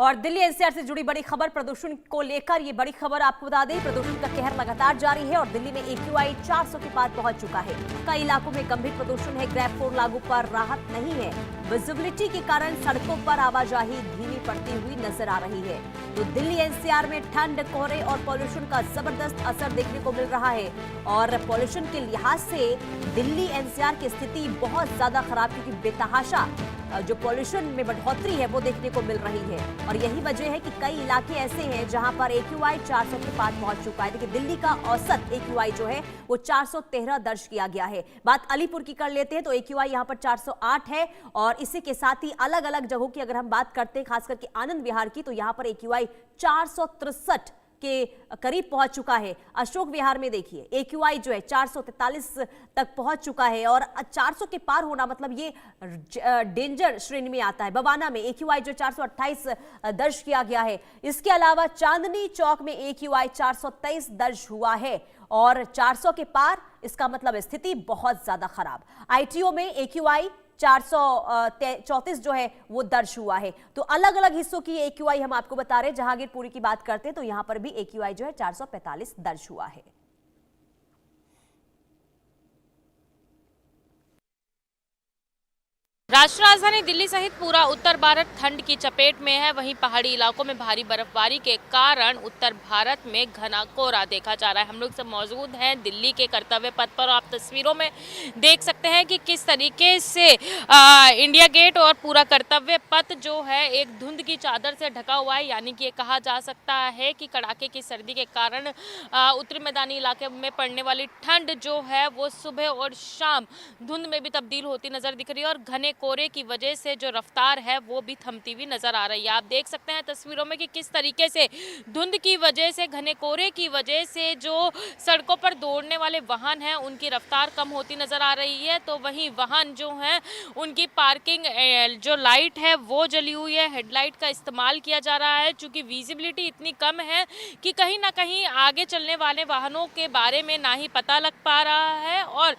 और दिल्ली एनसीआर से जुड़ी बड़ी खबर प्रदूषण को लेकर ये बड़ी खबर आपको बता दें, प्रदूषण का कहर लगातार जारी है और दिल्ली में AQI 400 के पार पहुंच चुका है। कई इलाकों में गंभीर प्रदूषण है। ग्रैब 4 लागू पर राहत नहीं है। विजिबिलिटी के कारण सड़कों पर आवाजाही धीमी पड़ती हुई नजर आ रही है। तो दिल्ली एनसीआर में ठंड, कोहरे और पॉल्यूशन का जबरदस्त असर देखने को मिल रहा है और पॉल्यूशन के लिहाज से दिल्ली एनसीआर की स्थिति बहुत ज्यादा खराब, क्योंकि बेतहाशा जो पॉल्यूशन में बढ़ोतरी है वो देखने को मिल रही है और यही वजह है कि कई इलाके ऐसे हैं जहां पर AQI 400 के पार पहुंच चुका है। देखिए, दिल्ली का औसत AQI जो है वो 413 दर्ज किया गया है। बात अलीपुर की कर लेते हैं तो AQI यहां पर 408 है और इसी के साथ ही अलग अलग जगहों की अगर हम बात करते हैं, खास करके आनंद विहार की, तो यहां पर AQI 463 के करीब पहुंच चुका है। अशोक विहार में देखिए AQI जो है 443 तक पहुंच चुका है और 400 के पार होना मतलब ये डेंजर श्रेणी में आता है। बवाना में AQI जो 428 दर्ज किया गया है। इसके अलावा चांदनी चौक में AQI 423 दर्ज हुआ है और 400 के पार, इसका मतलब स्थिति बहुत ज्यादा खराब। ITO में AQI 434 जो है वो दर्ज हुआ है। तो अलग अलग हिस्सों की AQI हम आपको बता रहे हैं। जहांगीरपुरी की बात करते हैं तो यहां पर भी AQI जो है 445 दर्ज हुआ है। राष्ट्रीय राजधानी दिल्ली सहित पूरा उत्तर भारत ठंड की चपेट में है। वहीं पहाड़ी इलाकों में भारी बर्फबारी के कारण उत्तर भारत में घना कोहरा देखा जा रहा है। हम लोग सब मौजूद हैं दिल्ली के कर्तव्य पथ पर। आप तस्वीरों में देख सकते हैं कि किस तरीके से इंडिया गेट और पूरा कर्तव्य पथ जो है एक धुंध की चादर से ढका हुआ है। यानी कि ये कहा जा सकता है कि कड़ाके की सर्दी के कारण उत्तरी मैदानी इलाके में पड़ने वाली ठंड जो है वो सुबह और शाम धुंध में भी तब्दील होती नजर दिख रही है और घने कोहरे की वजह से जो रफ्तार है वो भी थमती हुई नजर आ रही है। आप देख सकते हैं तस्वीरों में कि किस तरीके से धुंध की वजह से, घने कोहरे की वजह से जो सड़कों पर दौड़ने वाले वाहन हैं उनकी रफ्तार कम होती नजर आ रही है। तो वहीं वाहन जो हैं उनकी पार्किंग जो लाइट है वो जली हुई है, हेडलाइट का इस्तेमाल किया जा रहा है। चूंकि विजिबिलिटी इतनी कम है कि कहीं ना कहीं आगे चलने वाले वाहनों के बारे में ना ही पता लग पा रहा है और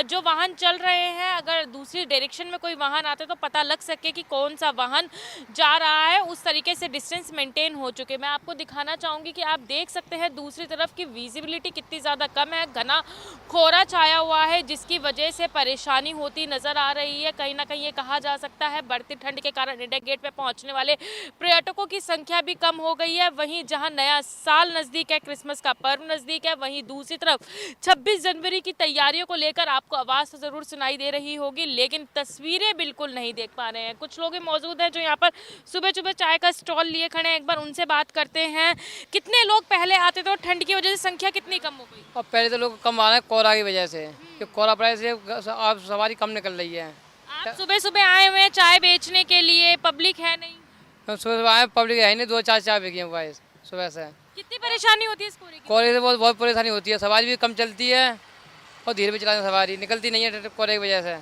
जो वाहन चल रहे हैं, अगर दूसरी डायरेक्शन में कोई वाहन आते तो पता लग सके कि कौन सा वाहन जा रहा है। उस तरीके से डिस्टेंस मेंटेन हो चुके। मैं आपको दिखाना चाहूंगी कि आप देख सकते हैं दूसरी तरफ की विजिबिलिटी कितनी ज़्यादा कम है। घना कोहरा छाया हुआ है जिसकी वजह से परेशानी होती नज़र आ रही है। कहीं ना कहीं ये कहा जा सकता है बढ़ती ठंड के कारण इंडिया गेट पे पहुंचने वाले पर्यटकों की संख्या भी कम हो गई है। वहीं जहां नया साल नज़दीक है, क्रिसमस का पर्व नज़दीक है, वहीं दूसरी तरफ 26 जनवरी की तैयारियों को लेकर आपको आवाज़ तो ज़रूर सुनाई दे रही होगी, लेकिन तस्वीरें बिल्कुल नहीं देख पा रहे हैं। कुछ लोग मौजूद हैं जो यहाँ पर सुबह सुबह चाय का स्टॉल लिए खड़े हैं। एक बार उनसे बात करते हैं। कितने लोग पहले आते थे और ठंड की वजह से संख्या कितनी कम हो गई? अब पहले तो लोग कम आ रहे हैं कोहरा की वजह से, कि कोहरा पड़े से अब सवारी कम निकल रही है। आप सुबह सुबह आए हुए हैं चाय बेचने के लिए, पब्लिक है नहीं? हम सुबह आए, पब्लिक है नहीं, 2-4 चाय बिकी हैं भाई सुबह से। कितनी परेशानी होती है इस कोहरे की? कोहरे से बहुत परेशानी होती है। सवारी भी कम चलती है और धीरे भी चलाते, सवारी निकलती नहीं है कोहरे की वजह से।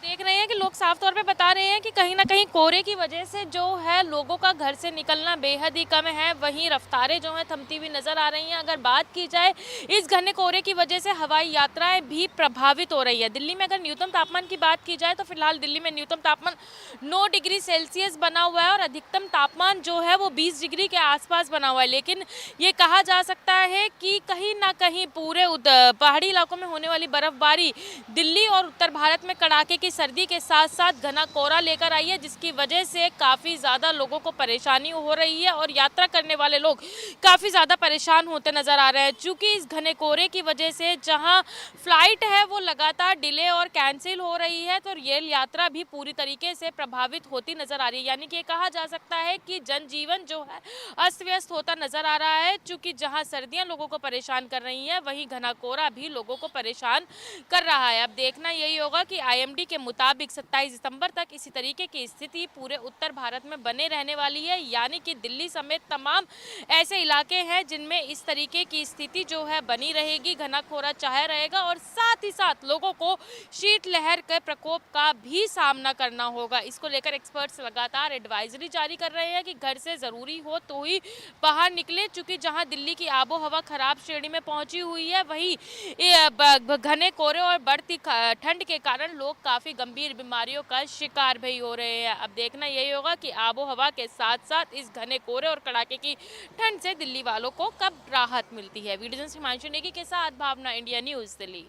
देख रहे हैं कि लोग साफ तौर पे बता रहे हैं कि कहीं ना कहीं कोहरे की वजह से जो है लोगों का घर से निकलना बेहद ही कम है। वहीं रफ्तारें जो हैं थमती हुई नजर आ रही हैं। अगर बात की जाए इस घने कोहरे की वजह से हवाई यात्राएं भी प्रभावित हो रही है। दिल्ली में अगर न्यूनतम तापमान की बात की जाए तो फिलहाल दिल्ली में न्यूनतम तापमान 9 डिग्री सेल्सियस बना हुआ है और अधिकतम तापमान जो है वो 20 डिग्री के आसपास बना हुआ है। लेकिन ये कहा जा सकता है कि कहीं ना कहीं पूरे पहाड़ी इलाकों में होने वाली बर्फबारी दिल्ली और उत्तर भारत में कड़ाके की सर्दी के साथ साथ घना कोहरा लेकर आई है, जिसकी वजह से काफ़ी ज़्यादा लोगों को परेशानी हो रही है और यात्रा करने वाले लोग काफ़ी ज़्यादा परेशान होते नज़र आ रहे हैं। चूँकि इस घने कोहरे की वजह से जहां फ्लाइट है वो लगातार डिले और कैंसिल हो रही है, तो रेल यात्रा भी पूरी तरीके से प्रभावित होती नज़र आ रही है। यानी कि कहा जा सकता है कि जनजीवन जो है अस्त व्यस्त होता नज़र आ रहा है। चूँकि जहाँ सर्दियाँ लोगों को परेशान कर रही हैं, वहीं घना कोहरा भी लोगों को परेशान कर रहा है। अब देखना यही होगा कि IMD के मुताबिक 27 सितंबर तक इसी तरीके की स्थिति पूरे उत्तर भारत में बने रहने वाली है। यानी कि दिल्ली समेत तमाम ऐसे इलाके हैं जिनमें इस तरीके की स्थिति जो है बनी रहेगी। घना कोहरा छाया रहेगा और साथ ही साथ लोगों को शीतलहर के प्रकोप का भी सामना करना होगा। इसको लेकर एक्सपर्ट्स लगातार एडवाइजरी जारी कर रहे हैं कि घर से ज़रूरी हो तो ही बाहर निकले। चूँकि जहाँ दिल्ली की आबो हवा खराब श्रेणी में पहुँची हुई है, वहीं घने कोहरे और बढ़ती ठंड के कारण लोग काफ़ी काफ़ी गंभीर बीमारियों का शिकार भी हो रहे हैं। अब देखना यही होगा कि आबो हवा के साथ साथ इस घने कोहरे और कड़ाके की ठंड से दिल्ली वालों को कब राहत मिलती है। वीडियो जर्नलिस्ट हिमांशु नेगी के साथ भावना, इंडिया न्यूज़ दिल्ली।